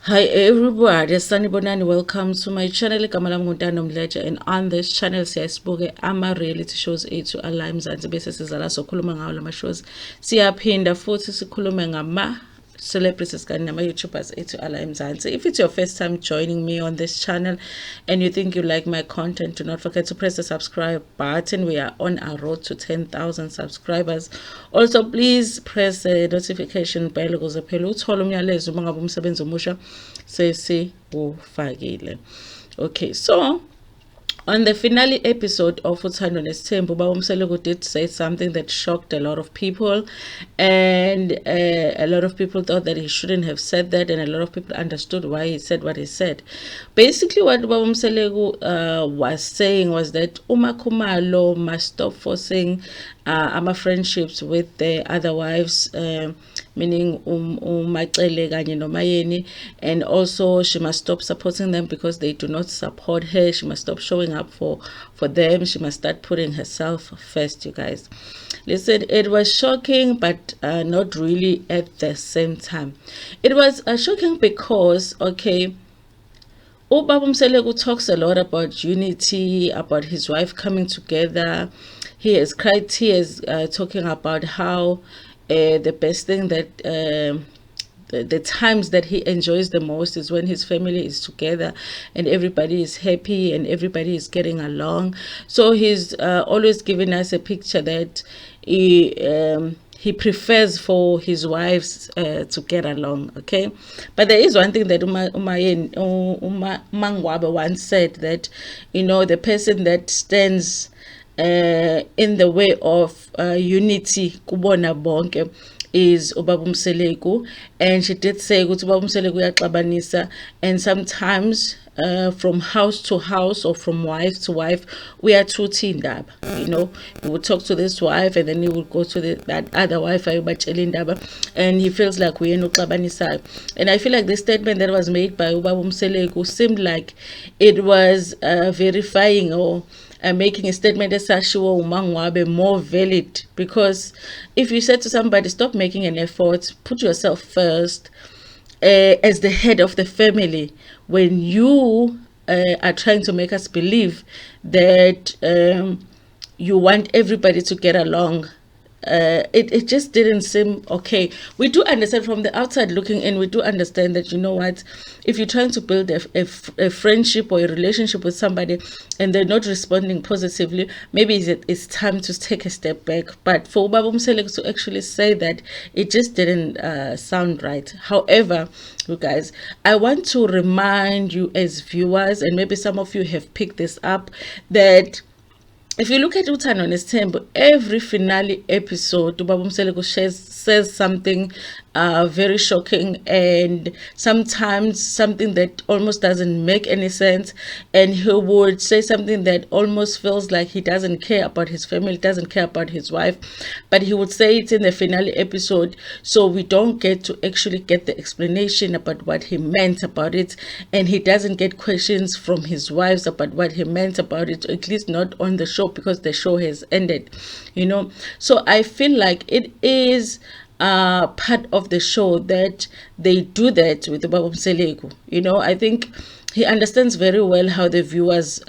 Hi everybody, Sanibonani, welcome to my channel. Ntando Mdletshe, and on this channel siyasibuke ama-reality shows ethu ala eMzansi bese sizala sokhuluma ngawo lama shows. Siyaphinda futhi sikhulume ngama celebrities kanye nama-YouTubers ethu ala eMzansi. If it's your first time joining me on this channel and you think you like my content, do not forget to press the subscribe button. We are on our road to 10,000 subscribers. Also, please press the notification bell ukuze phela uthole umyalezo uma ngabe umsebenzi omusha sesiwufakile. Okay, so on the finale episode of Ntando Mseleku did say something that shocked a lot of people, and a lot of people thought that he shouldn't have said that, and a lot of people understood why he said what he said. Basically, what Mseleku was saying was that MaKhumalo must stop forcing our friendships with the other wives, meaning Mdletshe kanye noMayeni, and also she must stop supporting them because they do not support her. She must stop showing up for them. She must start putting herself first, you guys. Listen, it was shocking, but not really at the same time. It was shocking because, okay, Ubaba Mseleku talks a lot about unity, about his wife coming together. He has cried tears talking about how the best thing that the times that he enjoys the most is when his family is together and everybody is happy and everybody is getting along. So he's always giving us a picture that he prefers for his wives to get along, okay? But there is one thing that Mangwabe once said, that, you know, the person that stands in the way of unity kubona bonke is Ubaba Mseleku, and she did say ukuthi Ubaba Mseleku uyaxabanisa, and sometimes from house to house or from wife to wife uyathutha indaba. You know, he would talk to this wife and then he would go to that other wife ayobatshela indaba, and he feels like uyena uxabanisayo. And I feel like this statement that was made by Ubaba Mseleku seemed like it was verifying or making a statement as Sashiwo Umangwabe more valid, because if you said to somebody, stop making an effort, put yourself first as the head of the family, when you are trying to make us believe that you want everybody to get along, it just didn't seem okay. We do understand from the outside looking in, we do understand that, you know what, if you're trying to build a friendship or a relationship with somebody and they're not responding positively, maybe it's time to take a step back. But for Ubaba Mseleku to actually say that, it just didn't sound right. However, you guys, I want to remind you as viewers, and maybe some of you have picked this up, that if you look at Ntando, every finale episode, Ubaba Mseleku says something very shocking, and sometimes something that almost doesn't make any sense, and he would say something that almost feels like he doesn't care about his family, doesn't care about his wife, but he would say it in the finale episode, so we don't get to actually get the explanation about what he meant about it, and he doesn't get questions from his wives about what he meant about it, at least not on the show, because the show has ended, you know. So I feel like it is part of the show that they do that with Ubaba Mseleku. You know, I think he understands very well how the viewers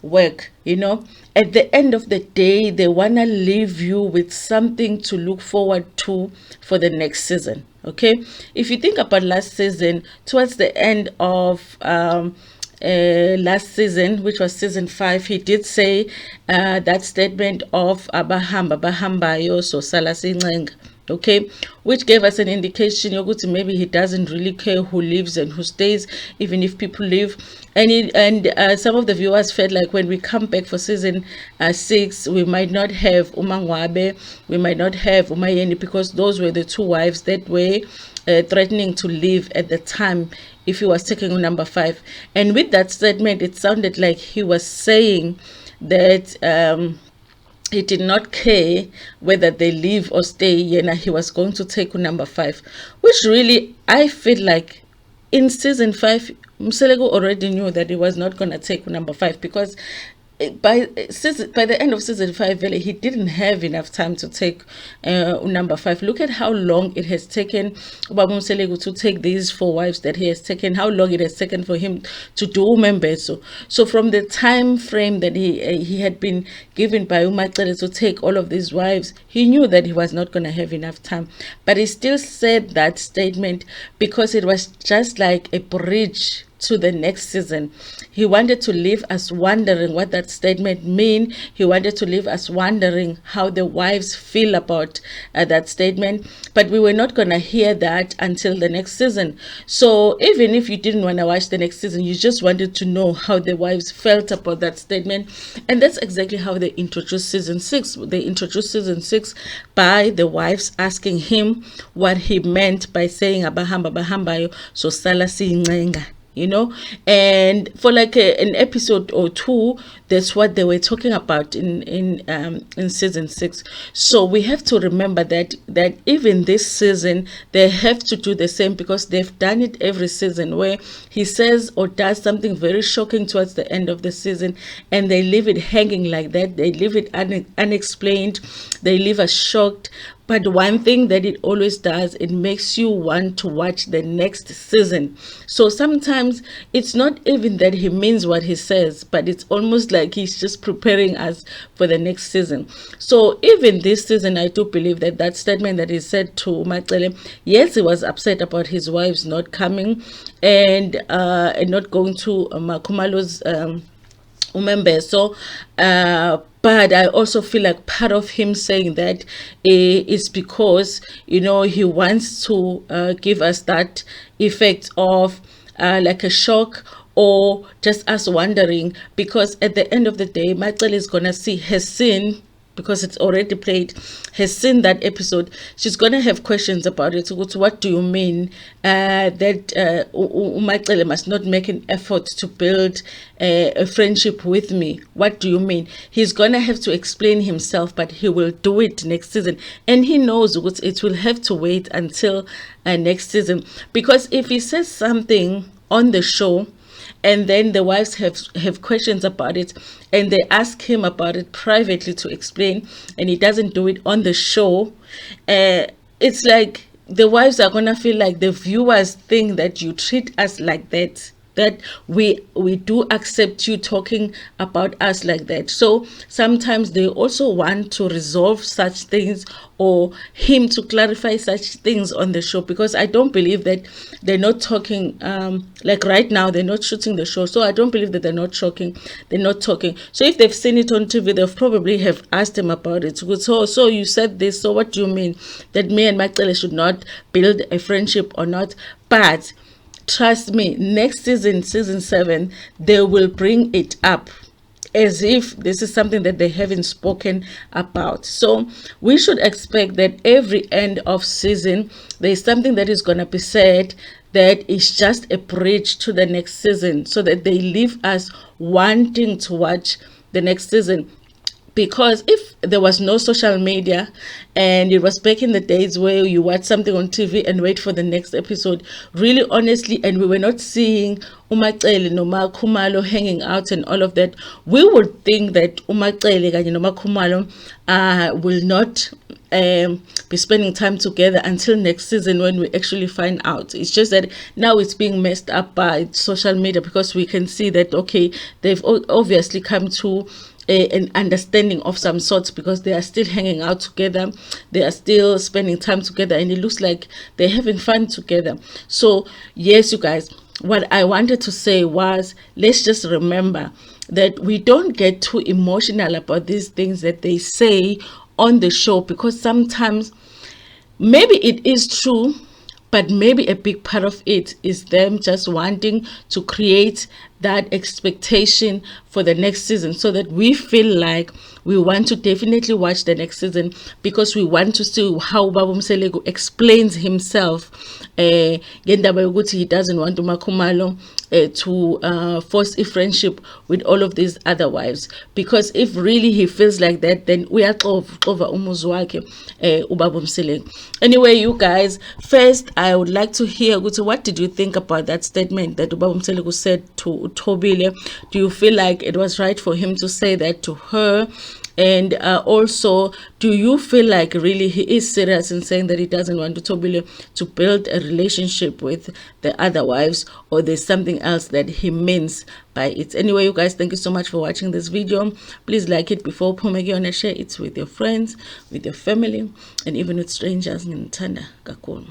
work. You know, at the end of the day, they want to leave you with something to look forward to for the next season. Okay, if you think about last season, towards the end of last season, which was season 5, he did say that statement of abahambayo so salasincenga, okay, which gave us an indication yokuthi maybe he doesn't really care who lives and who stays, even if people leave. And some of the viewers felt like when we come back for season 6, we might not have Umangwabe, we might not have Umayeni, because those were the two wives that were threatening to leave at the time if he was taking number 5. And with that statement, it sounded like he was saying that he did not care whether they leave or stay. He was going to take number 5, which really, I feel like in season 5, Mseleku already knew that he was not going to take number 5, because by the end of season 5, really, he didn't have enough time to take number 5. Look at how long it has taken Ubaba Mseleku to take these 4 wives that he has taken, how long it has taken for him to do Umembeso. So from the time frame that he had been given by uMaKhumalo to take all of these wives, he knew that he was not going to have enough time. But he still said that statement because it was just like a bridge to the next season. He wanted to leave us wondering what that statement mean. He wanted to leave us wondering how the wives feel about that statement, but we were not gonna hear that until the next season. So even if you didn't want to watch the next season, you just wanted to know how the wives felt about that statement. And that's exactly how they introduced season 6. They introduced season 6 by the wives asking him what he meant by saying abahamba bahambayo so sala siyincenga, you know. And for like an episode or 2, that's what they were talking about in season 6. So we have to remember that even this season they have to do the same, because they've done it every season where he says or does something very shocking towards the end of the season, and they leave it hanging like that. They leave it unexplained. They leave us shocked. But one thing that it always does, it makes you want to watch the next season. So sometimes it's not even that he means what he says, but it's almost like he's just preparing us for the next season. So even this season, I do believe that that statement that he said to uMaKhumalo, yes, he was upset about his wives not coming and not going to MaKhumalo's Umembeso, but I also feel like part of him saying that is because, you know, he wants to give us that effect of like a shock, or just us wondering, because at the end of the day, MaKhumalo is gonna see has seen, because it's already played, has seen that episode. She's gonna have questions about it. So what do you mean that uMaKhumalo must not make an effort to build a friendship with me? What do you mean? He's gonna have to explain himself, but he will do it next season, and he knows it will have to wait until next season, because if he says something on the show and then the wives have questions about it and they ask him about it privately to explain, and he doesn't do it on the show, it's like the wives are gonna feel like the viewers think that you treat us like that, that we do accept you talking about us like that. So sometimes they also want to resolve such things, or him to clarify such things on the show, because I don't believe that they're not talking like right now they're not shooting the show, so I don't believe that they're not talking. So if they've seen it on TV, they've probably have asked him about it. So you said this, so what do you mean that me and MaKhumalo should not build a friendship or not? But trust me, next season, season 7, they will bring it up as if this is something that they haven't spoken about. So we should expect that every end of season, there's something that is going to be said that is just a bridge to the next season, so that they leave us wanting to watch the next season. Because if there was no social media and it was back in the days where you watch something on TV and wait for the next episode, really honestly, and we were not seeing uMaKhumalo no MaKhumalo hanging out and all of that, we would think that uMaKhumalo and MaKhumalo will not be spending time together until next season, when we actually find out. It's just that now it's being messed up by social media, because we can see that, okay, they've obviously come to an understanding of some sorts, because they are still hanging out together, they are still spending time together, and it looks like they're having fun together. So yes, you guys, what I wanted to say was, let's just remember that we don't get too emotional about these things that they say on the show, because sometimes maybe it is true, but maybe a big part of it is them just wanting to create that expectation for the next season, so that we feel like we want to definitely watch the next season, because we want to see how Ubaba Mseleku explains himself. He doesn't want MaKhumalo to force a friendship with all of these other wives, because if really he feels like that, then we are over umuzwake Ubaba Mseleku. Anyway, you guys, first I would like to hear what did you think about that statement that Ubaba Mseleku said to uthobile? Do you feel like it was right for him to say that to her? And also, do you feel like really he is serious in saying that he doesn't want Tobile to build a relationship with the other wives, or there's something else that he means by it? Anyway, you guys, thank you so much for watching this video. Please like it before Pumegi, share it with your friends, with your family, and even with strangers. Ntando kakhulu.